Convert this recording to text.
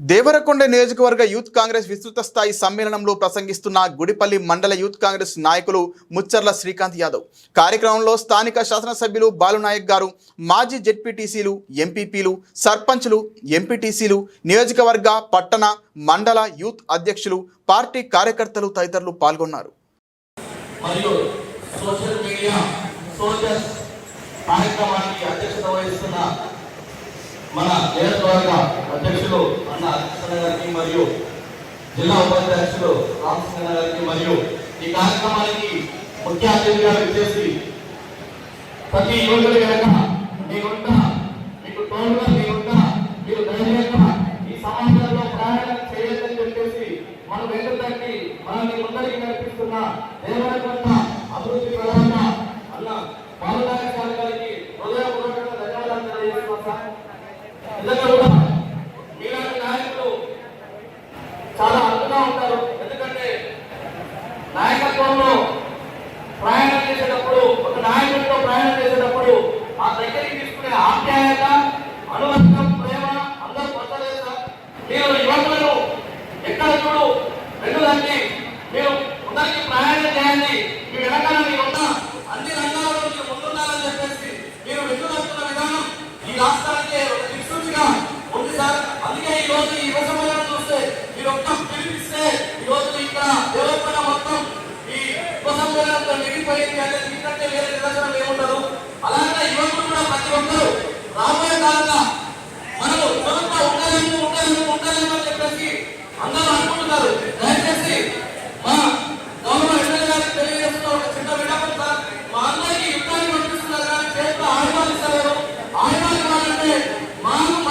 దేవరకొండ నియోజకవర్గ యూత్ కాంగ్రెస్ విస్తృత స్థాయి సమ్మేళనంలో ప్రసంగిస్తున్న గుడిపల్లి మండల యూత్ కాంగ్రెస్ నాయకులు ముచ్చర్ల శ్రీకాంత్ యాదవ్. కార్యక్రమంలో స్థానిక శాసనసభ్యులు బాలునాయక్ గారు, మాజీ జెడ్పీటీసీలు, ఎంపీపీలు, సర్పంచ్లు, ఎంపీటీసీలు, నియోజకవర్గ, పట్టణ, మండల యూత్ అధ్యక్షులు, పార్టీ కార్యకర్తలు తదితరులు పాల్గొన్నారు. మన నియోజకవర్గ అధ్యక్షులు అన్న కృష్ణ గారికి మరియు జిల్లా ఉపాధ్యక్షులు రామకృష్ణ గారికి మరియు ఈ కార్యక్రమానికి ముఖ్య అతిథిగా వచ్చేసి ప్రతి యువకుడి కనుక మీకుంటా మీకు తోడుగా మీకుంటా మీరు ధైర్యంగా ఈ సమాజంలో ప్రయాణం చేయాలని చెప్పేసి మన వెంటకి మనల్ని ముందరికి నడిపిస్తున్న దేవరకొండ అభివృద్ధి ప్రధాన అన్న బాలునాయక్ గారికి హృదయపూర్వకంగా ధన్యవాదాలు తెలియజేస్తున్నాం. నిజంగా కూడా మీలాంటి నాయకులు చాలా అర్థంగా ఉంటారు. ఎందుకంటే నాయకత్వంలో ప్రయాణం చేసేటప్పుడు, ఒక నాయకుడితో ప్రయాణం చేసేటప్పుడు ఆ దగ్గరికి తీసుకునే ఆప్యాయత, అనువర్గం, ప్రేమ అందరూ పొందలేదు. మీరు యువకులను ఎక్కడ చూడు వెన్నుదండి, మీరు అందరికీ ప్రయాణం చేయండి, మీ వెనకాల మీరు ఉన్న అన్ని రంగాల్లో మీరు ముందుండాలని చెప్పేసి మీరు వెన్నుదంటున్న విధానం ఈ రాష్ట్రానికి ఉంది సార్. అందుకే ఈ రోజు ఈ యువ సమాజం చూస్తే మీరు ఒక్క పిలిపిస్తే ఈ రోజు ఇక్కడ దేవరకొండ మొత్తం ఈ యువ సమాజంతో నిండిపోయింది అంటే దీనికంటే వేరే నిదర్శనం ఏముండదు. అలాగే యువకులు కూడా ప్రతి ఒక్కరు రాబోయే కాలంలో మనము యువత ఉండాలని చెప్పేసి అందరూ అనుకుంటున్నారు. దయచేసి మా గౌరవ ఎమ్మెల్యే గారికి తెలియజేస్తున్న ఒక చిన్న విన్నపం సార్, మా అందరికీ యుద్ధాన్ని పంపిస్తున్నారు కానీ చేతిలో ఆయుధాలు ఇస్తారు. ఆయుధాలు ఇవ్వాలంటే మాకు